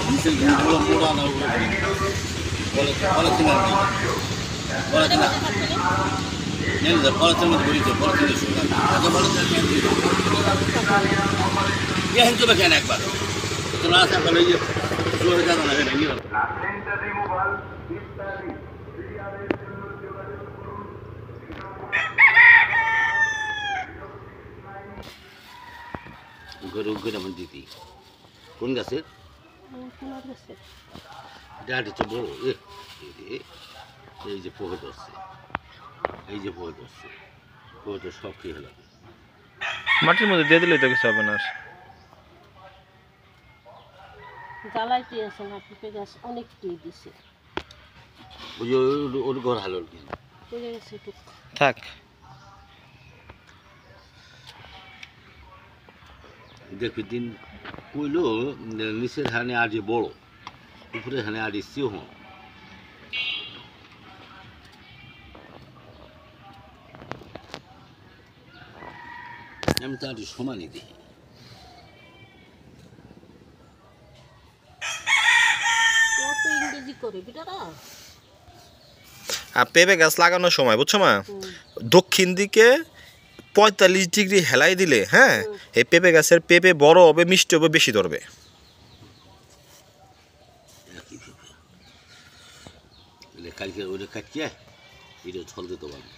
নিচের গুঁড়োগুলো মোড়া না ওগুলো পলিথিন আর কি পলিথিন নেন যা পলিথিন মধ্যে বলিতে পলিথিন আগে পলিথিন হেন চলে কেন একবার তো না আসা পেলে জোরে যাবে না হেন ঘরে ঘরে আমার দিদি কোন গাছের ডাঁটি তো বড় এই যে পোহে ধরছে এই যে পোহে ধরছে পোহে তো সব খেয়ে হলাম মাটির মধ্যে দিয়ে দিলে তো কিছু হবে না জ্বালাইতে আছে না পেঁপে গাছ অনেকটি দিছে ওই যে ওর ঘর হালো থাক দেখবি দিন কইলো নিচের হানে আর যে বড় উপরের হানে আর সিংহ আমি তো আর সমানই দিই ইংরেজি করে বিটারা আর পেঁপে গাছ লাগানোর সময় বুঝছো মা দক্ষিণ দিকে 45 ডিগ্রি হেলাই দিলে হ্যাঁ এই পেঁপে গাছের পেঁপে বড় হবে মিষ্টি হবে বেশি ধরবে কালকে ওটা কাটিয়ে এটা ছল দিতে পারবে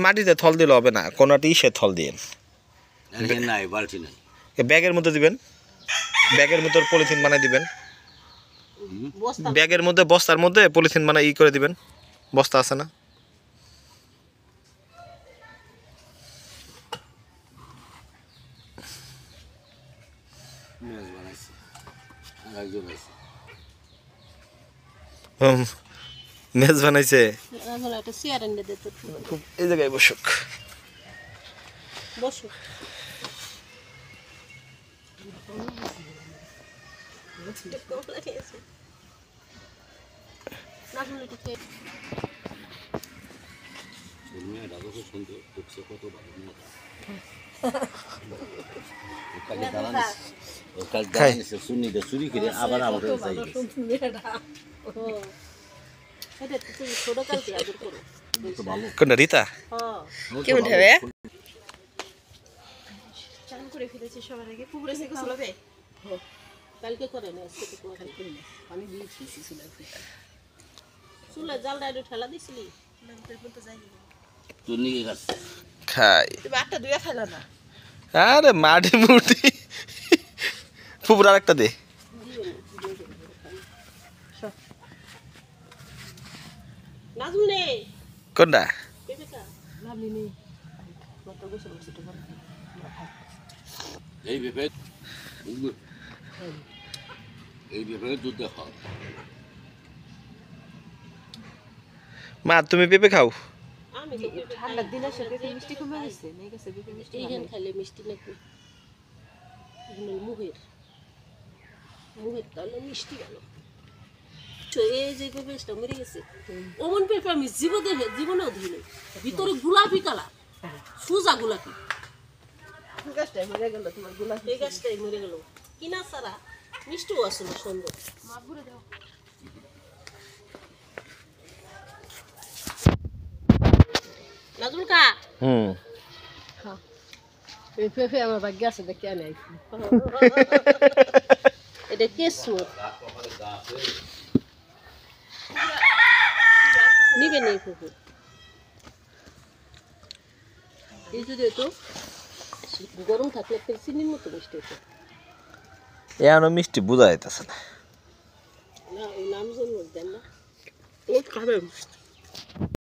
মাটিতে থল দিলে হবে না কোনটি সে থল দিয়ে নাই বালতি নাই ব্যাগের মধ্যে দিবেন ব্যাগের মধ্যে পলিথিন বানাই দিবেন ব্যাগের মধ্যে বস্তার মধ্যে পলিথিন বানাই করে দিবেন বস্তা আছে না মেজ বানাইছে এই জায়গায় বসুক চুরি করে আবার আমাকে কোনটা রীতা কেমন হবে চান করে ফেলেছে সবার আগে পুকুরে থেকে চলবে কালকে করে না আজকে তো কালকে না আমি দিয়েছি চুলা জালটা একটু ঠেলা দিছিলি তুই নিয়ে গেছ খাই তুমি একটা দুইয়া খাইলা না আরে মাটি মুটি ফুপুর আর একটা দে নাজমুল নে কোনটা পেঁপেটা লাভলি নেই এই ব্যাপারে দুধ দেখা মা তুমি পেঁপে খাও আমি তো পেঁপে ঠান্ডার দিনে সে পেঁপে মিষ্টি কমে গেছে নেই গেছে পেঁপে মিষ্টি এইখান খাইলে মিষ্টি নাকি মুহের তাহলে মিষ্টি গেল এই যে পেঁপেটা মরে গেছে অমন পেঁপে আমি জীবনেও ধুইনি ভিতরে গোলাপি কালার সুজা গোলাপি গাছটাই মরে গেল তোমার গোলাপি এই গাছটাই মরে গেল কিনা সারা মিষ্টিও আছে না সুন্দর নাজমুল কা এই পেঁপে আমার ভাগ্যে আছে দেখে আনে এটা কেসমুর নিবে নেই পুকুর এই যদি তো গরম থাকলে চিনির মতো মিষ্টি হতো এখনো মিষ্টি বোঝা যাইতেছে না না ওই নাম জন্য দেন না ও খাবেন